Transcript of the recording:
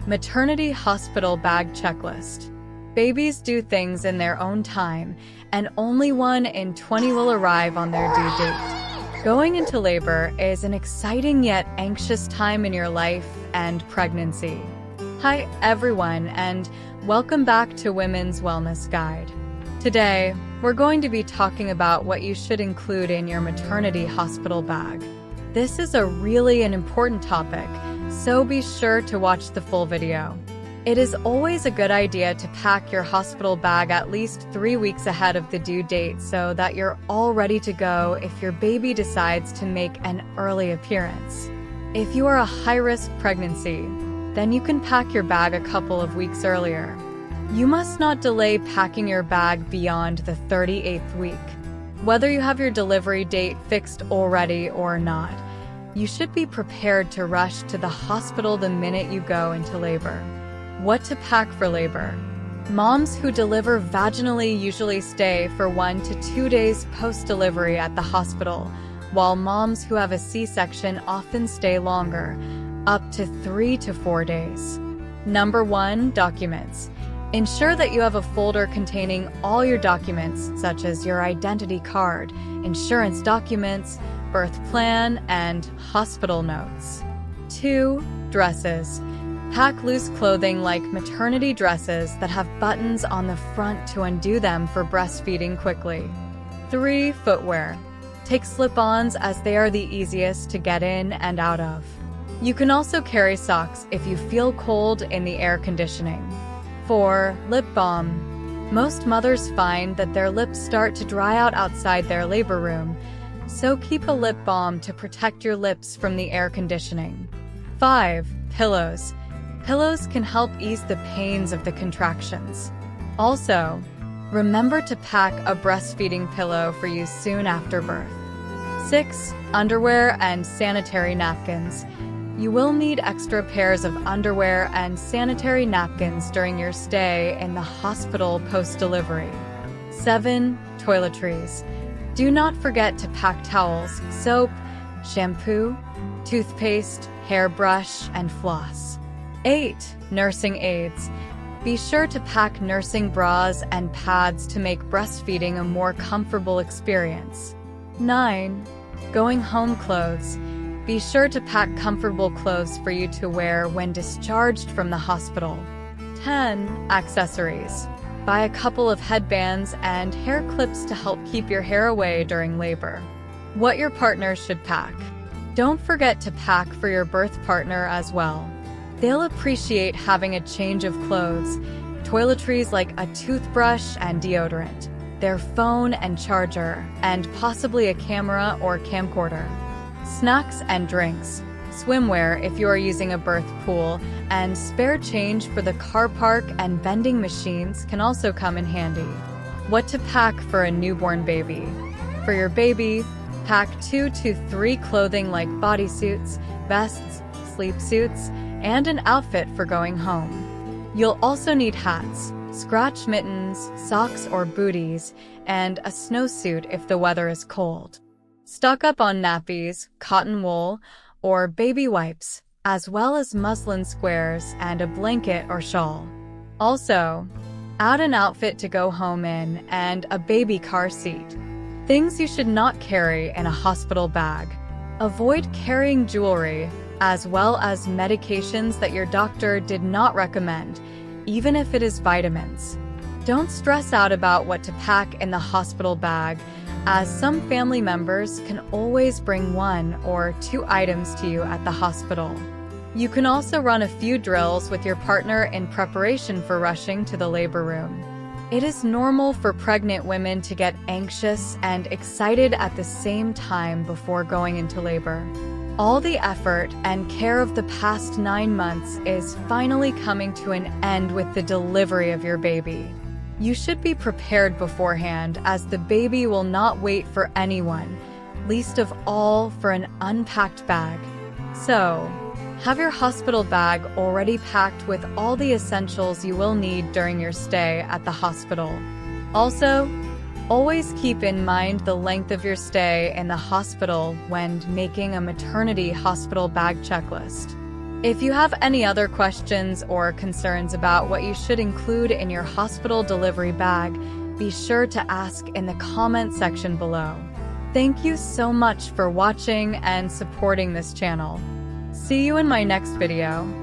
Maternity Hospital Bag Checklist. Babies do things in their own time, and only 1 in 20 will arrive on their due date. Going into labor is an exciting yet anxious time in your life and pregnancy. Hi everyone, and welcome back to Women's Wellness Guide. Today, we're going to be talking about what you should include in your maternity hospital bag. This is a really an important topic, so be sure to watch the full video. It is always a good idea to pack your hospital bag at least 3 weeks ahead of the due date so that you're all ready to go if your baby decides to make an early appearance. If you are a high-risk pregnancy, then you can pack your bag a couple of weeks earlier. You must not delay packing your bag beyond the 38th week. Whether you have your delivery date fixed already or not, you should be prepared to rush to the hospital the minute you go into labor. What to pack for labor? Moms who deliver vaginally usually stay for 1 to 2 days post-delivery at the hospital, while moms who have a C-section often stay longer, up to 3 to 4 days. Number 1, documents. Ensure that you have a folder containing all your documents, such as your identity card, insurance documents, birth plan, and hospital notes. 2, dresses. Pack loose clothing like maternity dresses that have buttons on the front to undo them for breastfeeding quickly. 3, footwear. Take slip-ons as they are the easiest to get in and out of. You can also carry socks if you feel cold in the air conditioning. 4, lip balm. Most mothers find that their lips start to dry out outside their labor room, so keep a lip balm to protect your lips from the air conditioning. 5, pillows. Pillows can help ease the pains of the contractions. Also, remember to pack a breastfeeding pillow for use soon after birth. 6, underwear and sanitary napkins. You will need extra pairs of underwear and sanitary napkins during your stay in the hospital post-delivery. 7, toiletries. Do not forget to pack towels, soap, shampoo, toothpaste, hairbrush, and floss. 8, nursing aids. Be sure to pack nursing bras and pads to make breastfeeding a more comfortable experience. 9, going home clothes. Be sure to pack comfortable clothes for you to wear when discharged from the hospital. 10, accessories. Buy a couple of headbands and hair clips to help keep your hair away during labor. What your partner should pack. Don't forget to pack for your birth partner as well. They'll appreciate having a change of clothes, toiletries like a toothbrush and deodorant, their phone and charger, and possibly a camera or camcorder. Snacks and drinks, swimwear if you are using a birth pool, and spare change for the car park and vending machines can also come in handy. What to pack for a newborn baby? For your baby, pack 2 to 3 clothing like bodysuits, vests, sleep suits, and an outfit for going home. You'll also need hats, scratch mittens, socks or booties, and a snowsuit if the weather is cold. Stock up on nappies, cotton wool, or baby wipes, as well as muslin squares and a blanket or shawl. Also, add an outfit to go home in and a baby car seat. Things you should not carry in a hospital bag. Avoid carrying jewelry, as well as medications that your doctor did not recommend, even if it is vitamins. Don't stress out about what to pack in the hospital bag, as some family members can always bring 1 or 2 items to you at the hospital. You can also run a few drills with your partner in preparation for rushing to the labor room. It is normal for pregnant women to get anxious and excited at the same time before going into labor. All the effort and care of the past 9 months is finally coming to an end with the delivery of your baby. You should be prepared beforehand, as the baby will not wait for anyone, least of all for an unpacked bag. So, have your hospital bag already packed with all the essentials you will need during your stay at the hospital. Also, always keep in mind the length of your stay in the hospital when making a maternity hospital bag checklist. If you have any other questions or concerns about what you should include in your hospital delivery bag, be sure to ask in the comment section below. Thank you so much for watching and supporting this channel. See you in my next video.